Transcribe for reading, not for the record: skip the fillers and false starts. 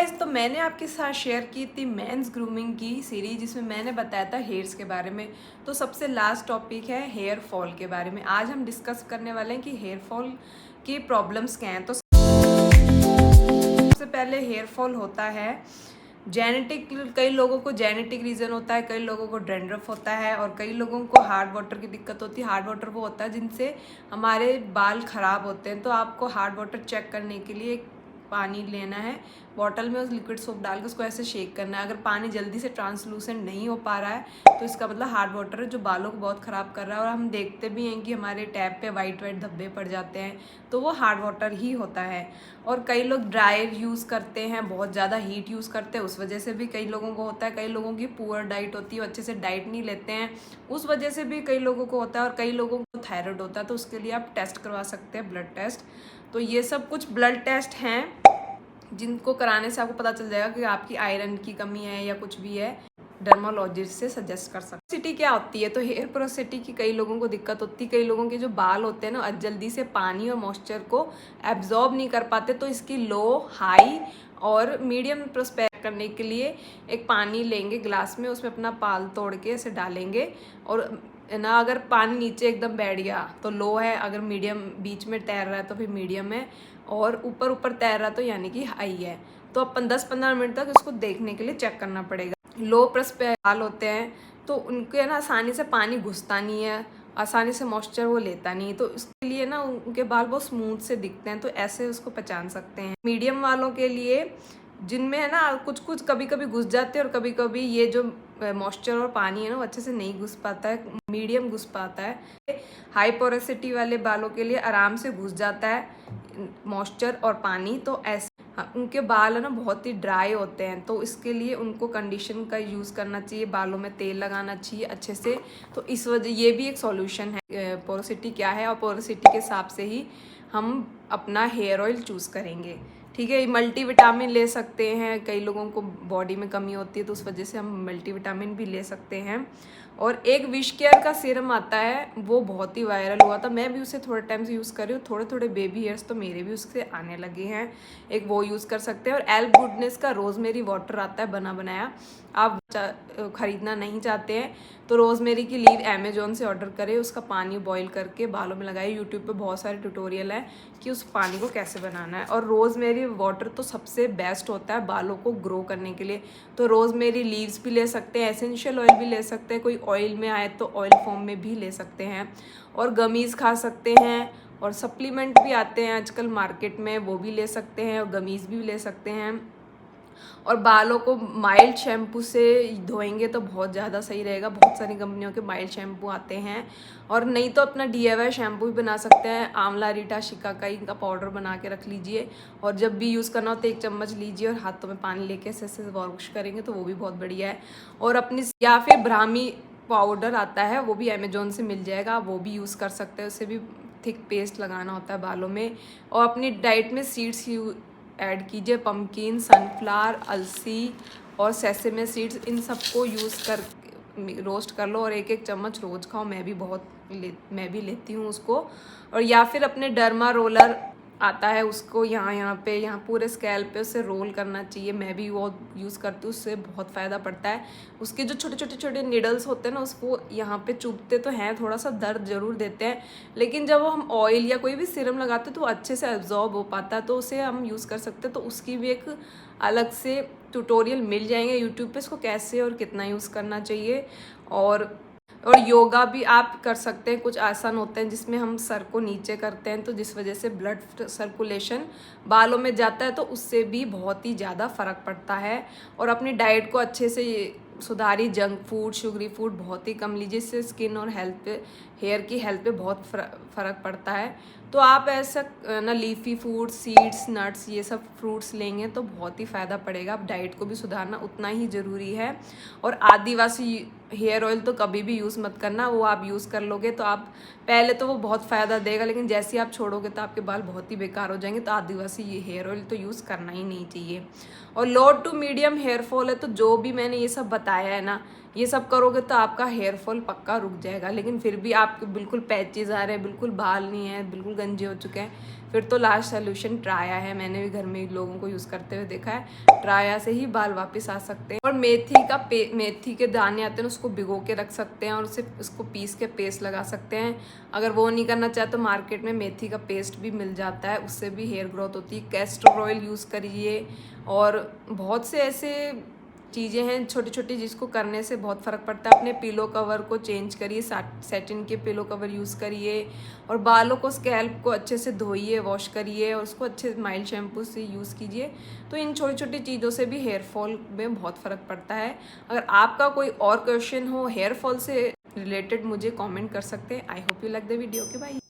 Guys, तो मैंने आपके साथ शेयर की थी मेंस ग्रूमिंग की सीरीज, जिसमें मैंने बताया था हेयर्स के बारे में। तो सबसे लास्ट टॉपिक है हेयर फॉल के बारे में। आज हम डिस्कस करने वाले हैं कि हेयर फॉल की प्रॉब्लम्स क्या हैं। तो सबसे पहले हेयर फॉल होता है जेनेटिक। कई लोगों को जेनेटिक रीज़न होता है, कई लोगों को डैंड्रफ होता है और कई लोगों को हार्ड वाटर की दिक्कत होती है। हार्ड वाटर वो होता है जिनसे हमारे बाल ख़राब होते हैं। तो आपको हार्ड वाटर चेक करने के लिए एक पानी लेना है, बॉटल में उस लिक्विड सोप डाल के उसको ऐसे शेक करना है। अगर पानी जल्दी से ट्रांसलूसेंट नहीं हो पा रहा है तो इसका मतलब हार्ड वाटर है जो बालों को बहुत ख़राब कर रहा है। और हम देखते भी हैं कि हमारे टैप पे वाइट वाइट धब्बे पड़ जाते हैं, तो वो हार्ड वाटर ही होता है। और कई लोग ड्रायर यूज़ करते हैं, बहुत ज़्यादा हीट यूज़ करते हैं, उस वजह से भी कई लोगों को होता है। कई लोगों की पुअर डाइट होती है, अच्छे से डाइट नहीं लेते हैं, उस वजह से भी कई लोगों को होता है। और कई लोगों को थायराइड होता है, तो उसके लिए आप टेस्ट करवा सकते हैं, ब्लड टेस्ट। तो ये सब कुछ ब्लड टेस्ट हैं जिनको कराने से आपको पता चल जाएगा कि आपकी आयरन की कमी है या कुछ भी है। डर्मोलॉजिस्ट से सजेस्ट कर सकते हैं। पोरोसिटी क्या होती है? तो हेयर पोरोसिटी की कई लोगों को दिक्कत होती है। कई लोगों के जो बाल होते हैं ना, जल्दी से पानी और मॉइस्चर को एब्जॉर्ब नहीं कर पाते। तो इसकी लो, हाई और मीडियम प्रोस्पेक्ट करने के लिए एक पानी लेंगे ग्लास में, उसमें अपना पाल तोड़ के ऐसे डालेंगे। और ना, अगर पानी नीचे एकदम बैठ गया तो लो है, अगर मीडियम बीच में तैर रहा है तो फिर मीडियम है, और ऊपर ऊपर तैर रहा है तो यानी कि हाई है। तो अपन 10-15 मिनट तक इसको देखने के लिए चेक करना पड़ेगा। लो प्रेस पे बाल होते हैं तो उनके ना आसानी से पानी घुसता नहीं है, आसानी से मॉइस्चर वो लेता नहीं है, तो इसके लिए ना उनके बाल बहुत स्मूथ से दिखते हैं। तो ऐसे उसको पहचान सकते हैं। मीडियम वालों के लिए, जिनमें है ना कुछ कुछ कभी कभी घुस जाते हैं और कभी कभी ये जो मॉइस्चर और पानी है ना वो अच्छे से नहीं घुस पाता है, मीडियम घुस पाता है। हाई पोरोसिटी वाले बालों के लिए आराम से घुस जाता है मॉइस्चर और पानी। तो ऐसे उनके बाल है ना बहुत ही ड्राई होते हैं, तो इसके लिए उनको कंडीशन का यूज़ करना चाहिए, बालों में तेल लगाना चाहिए अच्छे से। तो इस वजह ये भी एक सॉल्यूशन है पोरोसिटी क्या है, और पोरोसिटी के हिसाब से ही हम अपना हेयर ऑयल चूज़ करेंगे। ठीक है, मल्टीविटामिन ले सकते हैं। कई लोगों को बॉडी में कमी होती है तो उस वजह से हम मल्टीविटामिन भी ले सकते हैं। और एक विश केयर का सीरम आता है, वो बहुत ही वायरल हुआ था, मैं भी उसे थोड़े टाइम से यूज़ कर रही हूँ। थोड़े थोड़े बेबी हेयर्स तो मेरे भी उससे आने लगे हैं, एक वो यूज़ कर सकते हैं। और एल्फ गुडनेस का रोज़मेरी वाटर आता है बना बनाया, आप ख़रीदना नहीं चाहते हैं तो रोज़मेरी की लीव अमेजोन से ऑर्डर करें, उसका पानी बॉईल करके बालों में लगाए। यूट्यूब पे बहुत सारे ट्यूटोरियल है कि उस पानी को कैसे बनाना है। और रोज़मेरी वाटर तो सबसे बेस्ट होता है बालों को ग्रो करने के लिए। तो रोज़मेरी लीव्स भी ले सकते हैं, एसेंशियल ऑयल भी ले सकते हैं, कोई ऑयल में आए तो ऑयल फॉर्म में भी ले सकते हैं। और गमीज़ खा सकते हैं, और सप्लीमेंट भी आते हैं आजकल मार्केट में, वो भी ले सकते हैं, और गमीज़ भी ले सकते हैं। और बालों को माइल्ड शैम्पू से धोएंगे तो बहुत ज़्यादा सही रहेगा। बहुत सारी कंपनियों के माइल्ड शैम्पू आते हैं, और नहीं तो अपना DIY शैम्पू भी बना सकते हैं। आंवला, रीटा, शिकाकाई का पाउडर बना के रख लीजिए, और जब भी यूज़ करना हो तो 1 चम्मच लीजिए और हाथों में पानी लेके ऐसे वॉश करेंगे तो वो भी बहुत बढ़िया है। और अपनी, या फिर ब्राह्मी पाउडर आता है, वो भी अमेजोन से मिल जाएगा, वो भी यूज़ कर सकते हैं। उससे भी थिक पेस्ट लगाना होता है बालों में। और अपनी डाइट में सीड्स ऐड कीजिए, पम्पकिन, सनफ्लावर, अलसी और सेसेमे सीड्स, इन सबको यूज़ कर रोस्ट कर लो और 1-1 चम्मच रोज़ खाओ। मैं भी लेती हूँ उसको। और या फिर अपने डर्मा रोलर आता है, उसको यहाँ पूरे स्कैल्प पे उसे रोल करना चाहिए। मैं भी वो यूज़ करती हूँ, उससे बहुत फ़ायदा पड़ता है। उसके जो छोटे निडल्स होते हैं ना, उसको यहाँ पे चुभते तो हैं, थोड़ा सा दर्द ज़रूर देते हैं, लेकिन जब हम ऑयल या कोई भी सीरम लगाते हैं तो अच्छे से एब्जॉर्ब हो पाता है, तो उसे हम यूज़ कर सकते हैं। तो उसकी भी एक अलग से ट्यूटोरियल मिल जाएंगे यूट्यूब पे, इसको कैसे और कितना यूज़ करना चाहिए। और योगा भी आप कर सकते हैं। कुछ आसन होते हैं जिसमें हम सर को नीचे करते हैं, तो जिस वजह से ब्लड सर्कुलेशन बालों में जाता है, तो उससे भी बहुत ही ज़्यादा फ़र्क पड़ता है। और अपनी डाइट को अच्छे से सुधारी, जंक फूड, शुगरी फूड बहुत ही कम लीजिए, इससे स्किन और हेल्थ पे, हेयर की हेल्थ पे बहुत फ़र्क पड़ता है। तो आप ऐसा ना लीफी फूड, सीड्स, नट्स, ये सब फ्रूट्स लेंगे तो बहुत ही फ़ायदा पड़ेगा। आप डाइट को भी सुधारना उतना ही ज़रूरी है। और आदिवासी हेयर ऑयल तो कभी भी यूज़ मत करना, वो आप यूज़ कर लोगे तो आप, पहले तो वो बहुत फ़ायदा देगा, लेकिन जैसे ही आप छोड़ोगे तो आपके बाल बहुत ही बेकार हो जाएंगे। तो आदिवासी ये हेयर ऑयल तो यूज़ करना ही नहीं चाहिए। और लो टू मीडियम हेयर फॉल है तो जो भी मैंने ये सब बताया है ना, ये सब करोगे तो आपका हेयर फॉल पक्का रुक जाएगा। लेकिन फिर भी आपके बिल्कुल पैचेज आ रहे हैं, बिल्कुल बाल नहीं है, बिल्कुल गंजे हो चुके हैं, फिर तो लास्ट सोल्यूशन ट्राया है। मैंने भी घर में लोगों को यूज़ करते हुए देखा है, ट्राया से ही बाल वापस आ सकते हैं। और मेथी के दाने आते हैं, उसको भिगो के रख सकते हैं और उसको पीस के पेस्ट लगा सकते हैं। अगर वो नहीं करना चाहे तो मार्केट में मेथी का पेस्ट भी मिल जाता है, उससे भी हेयर ग्रोथ होती है। कैस्टर ऑयल यूज़ करिए और बहुत से ऐसे चीज़ें हैं छोटी छोटी जिसको करने से बहुत फ़र्क पड़ता है। अपने पिलो कवर को चेंज करिए, सैटिन के पिलो कवर यूज़ करिए और बालों को, स्कैल्प को अच्छे से धोइए, वॉश करिए और उसको अच्छे माइल्ड शैम्पू से यूज़ कीजिए। तो इन छोटी छोटी चीज़ों से भी हेयर फॉल में बहुत फ़र्क पड़ता है। अगर आपका कोई और क्वेश्चन हो हेयर फॉल से रिलेटेड मुझे कॉमेंट कर सकते हैं। I hope you like the video. के बाय।